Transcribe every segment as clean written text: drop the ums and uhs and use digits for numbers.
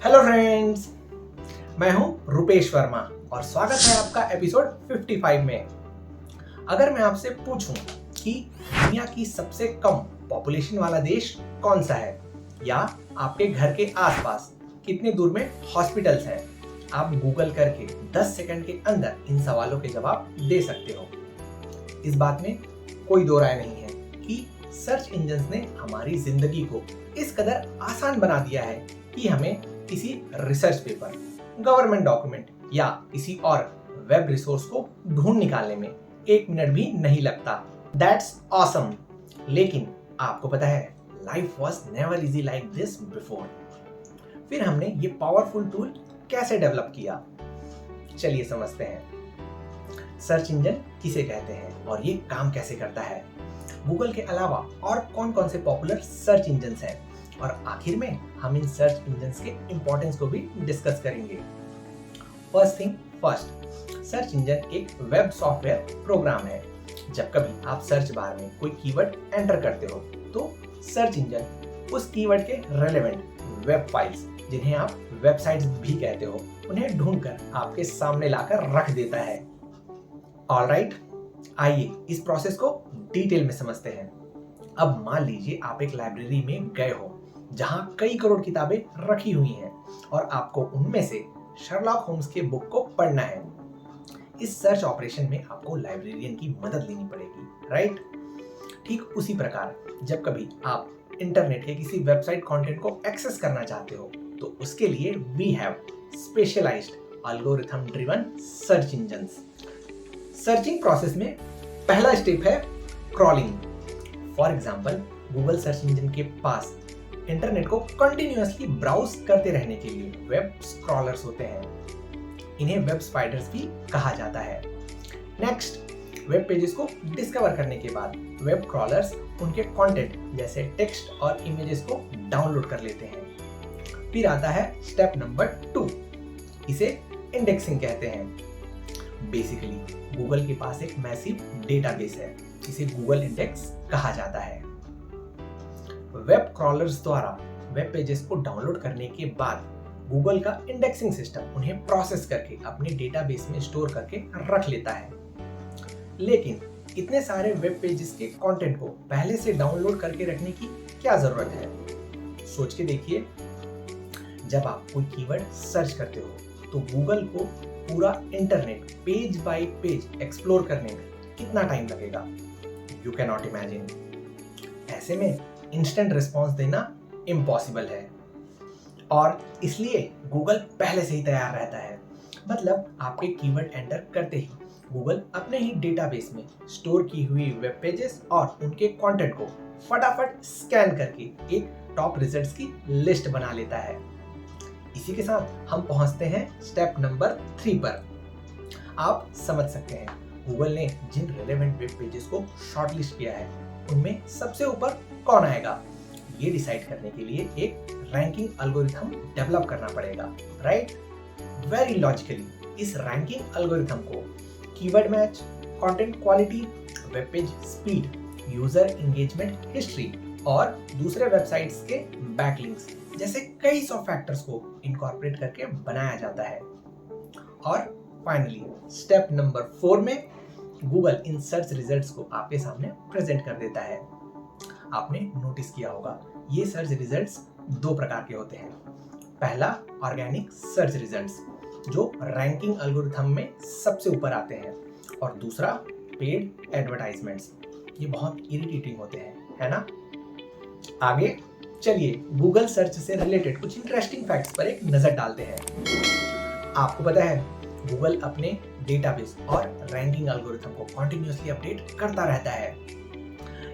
Hello friends, मैं हूं रुपेश वर्मा और स्वागत है आपका एपिसोड 55 में। अगर मैं आपसे पूछूं कि दुनिया की सबसे कम पॉपुलेशन वाला देश कौन सा है या आपके घर के आसपास कितने दूर में हॉस्पिटल्स हैं, आप गूगल करके 10 सेकंड के अंदर इन सवालों के जवाब दे सकते हो। इस बात में कोई दो राय नहीं है कि सर्च इंजन्स ने हमारी जिंदगी को इस कदर आसान बना दिया है कि हमें किसी रिसर्च पेपर, गवर्नमेंट डॉक्यूमेंट या किसी और वेब रिसोर्स को ढूंढ निकालने में 1 मिनट भी नहीं लगता। That's awesome. लेकिन आपको पता है, life was never easy like this before. फिर हमने ये पावरफुल टूल कैसे डेवलप किया, चलिए समझते हैं। सर्च इंजन किसे कहते हैं और ये काम कैसे करता है, गूगल के अलावा और कौन कौन से पॉपुलर सर्च इंजन्स हैं, और आखिर में हम इन सर्च इंजन्स के इंपॉर्टेंस को भी डिस्कस करेंगे। First thing first, search engine एक वेब सॉफ्टवेयर प्रोग्राम है। जब कभी आप सर्च बार में कोई कीवर्ड एंटर करते हो तो सर्च इंजन उस कीवर्ड के रेलेवेंट वेब फाइल्स, जिन्हें आप वेबसाइट्स भी कहते हो, उन्हें ढूंढकर आपके सामने लाकर रख देता है। ऑलराइट, आइए इस प्रोसेस को डिटेल में समझते हैं। अब मान लीजिए आप एक लाइब्रेरी में गए हो जहां कई करोड़ किताबें रखी हुई हैं और आपको उनमें से शर्लॉक होम्स के बुक को पढ़ना है। इस सर्च ऑपरेशन में आपको लाइब्रेरियन की मदद लेनी पड़ेगी, राइट? ठीक उसी प्रकार जब कभी आप इंटरनेट के किसी वेबसाइट कंटेंट को एक्सेस करना चाहते हो तो उसके लिए we have specialised algorithm driven search engines. Searching process में पहला स्टेप है crawling. For example, Google search engine के पास इंटरनेट को कंटिन्यूअसली ब्राउज करते रहने के लिए वेब स्क्रॉलर्स होते हैं। इन्हें वेब स्पाइडर्स भी कहा जाता है। नेक्स्ट, वेब पेजेस को डिस्कवर करने के बाद वेब क्रॉलर्स उनके कंटेंट जैसे टेक्स्ट और इमेजेस को डाउनलोड कर लेते हैं। फिर आता है स्टेप नंबर 2, इसे इंडेक्सिंग कहते हैं। बेसिकली गूगल के पास एक मैसिव डेटाबेस है, इसे गूगल इंडेक्स कहा जाता है। वेब क्रॉलर्स द्वारा वेब पेजेस को डाउनलोड करने के बाद गूगल का इंडेक्सिंग सिस्टम उन्हें प्रोसेस करके अपने डेटाबेस में स्टोर करके रख लेता है। लेकिन इतने सारे वेब पेजेस के कंटेंट को पहले से डाउनलोड करके रखने की क्या जरूरत है? सोच के देखिए, जब आप कोई कीवर्ड सर्च करते हो तो गूगल को पूरा internet page bye page explore करने में कितना टाइम लगेगा? You can not imagine. ऐसे में इंस्टेंट रिस्पॉन्स देना इम्पॉसिबल है और इसलिए गूगल पहले से ही तैयार रहता है। मतलब आपके कीवर्ड एंटर करते ही गूगल अपने ही डेटाबेस में स्टोर की हुई वेब पेजेस और उनके कंटेंट को फटाफट स्कैन करके एक टॉप रिजल्ट्स की लिस्ट बना लेता है। इसी के साथ हम पहुंचते हैं स्टेप नंबर 3 पर। आप समझ सकते हैं, गूगल ने जिन रेलेवेंट वेब पेजेस को शॉर्टलिस्ट किया है उनमें सबसे ऊपर कौन आएगा, ये डिसाइड करने के लिए एक रैंकिंग एल्गोरिथम डेवलप करना पड़ेगा, राइट? वेरी लॉजिकली इस रैंकिंग एल्गोरिथम को keyword match, content quality, web page speed, user engagement history और दूसरे वेबसाइट्स के बैकलिंक्स जैसे कई सौ फैक्टर्स को इनकॉर्पोरेट करके बनाया जाता है। और फाइनली स्टेप नंबर 4 में गूगल इन सर्च रिजल्ट्स को आपके सामने प्रेजेंट कर देता है। आपने नोटिस किया होगा, ये सर्च रिजल्ट्स 2 प्रकार के होते हैं। पहला ऑर्गेनिक सर्च रिजल्ट्स, जो रैंकिंग एल्गोरिथम में सबसे ऊपर आते हैं, और दूसरा पेड एडवर्टाइजमेंट्स। ये बहुत इरिटेटिंग होते हैं, है ना? आगे चलिए गूगल सर्च से रिलेटेड कुछ इंटरेस्टिंग फैक्ट्स पर एक नजर डालते हैं। आपको पता है, गूगल अपने डेटाबेस और रैंकिंग एल्गोरिथम को कंटिन्यूअसली अपडेट करता रहता है।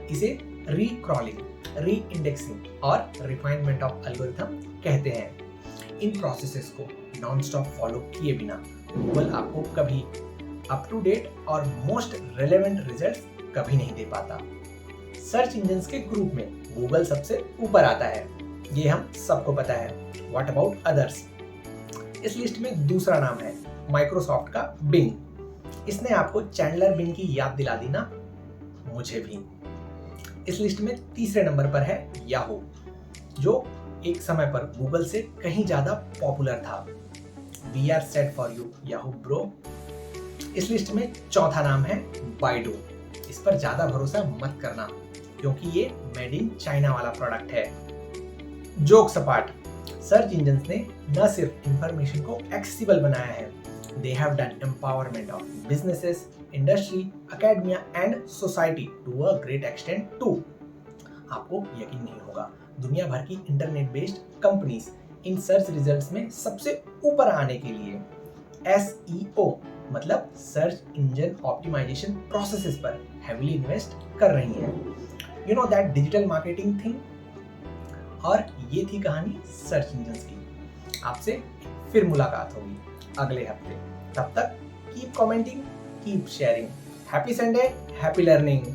इसे रीक्रॉलिंग, री इंडेक्सिंग और रिफाइनमेंट ऑफ एल्गोरिथम कहते हैं। इन प्रोसेसेस को नॉन स्टॉप फॉलो किए बिना गूगल आपको कभी अप टू डेट और मोस्ट रेलेवेंट रिजल्ट्स कभी नहीं दे पाता। सर्च इंजन्स के ग्रुप में गूगल सबसे ऊपर आता है, ये हम सबको पता है। What about others? इस लिस्ट में दूसरा नाम है माइक्रोसॉफ्ट का बिंग। इसने आपको चैंडलर बिंग की याद दिला दी ना? मुझे भी। इस लिस्ट में तीसरे नंबर पर है याहू, जो एक समय पर गूगल से कहीं ज्यादा पॉपुलर था। We are set for you Yahoo bro. इस लिस्ट में चौथा नाम है बाइडू। इस पर ज्यादा भरोसा मत करना क्योंकि ये मेड इन चाइना वाला प्रोडक्ट है। जोक सपाट, सर्च इंजन्स ने न सिर्फ इंफॉर्मेशन को एक्सेसिबल बनाया है, they have done empowerment of businesses, industry, academia and society to a great extent too. आपको यकीन नहीं होगा, दुनिया भर की internet based companies in search results में सबसे ऊपर आने के लिए SEO मतलब सर्च इंजन ऑप्टिमाइजेशन प्रोसेसेस पर हेवीली इन्वेस्ट कर रही हैं। You know that digital marketing thing. और ये थी कहानी सर्च इंजन्स की। आपसे फिर मुलाकात होगी अगले हफ्ते। तब तक keep commenting, keep sharing. Happy Sunday, happy learning.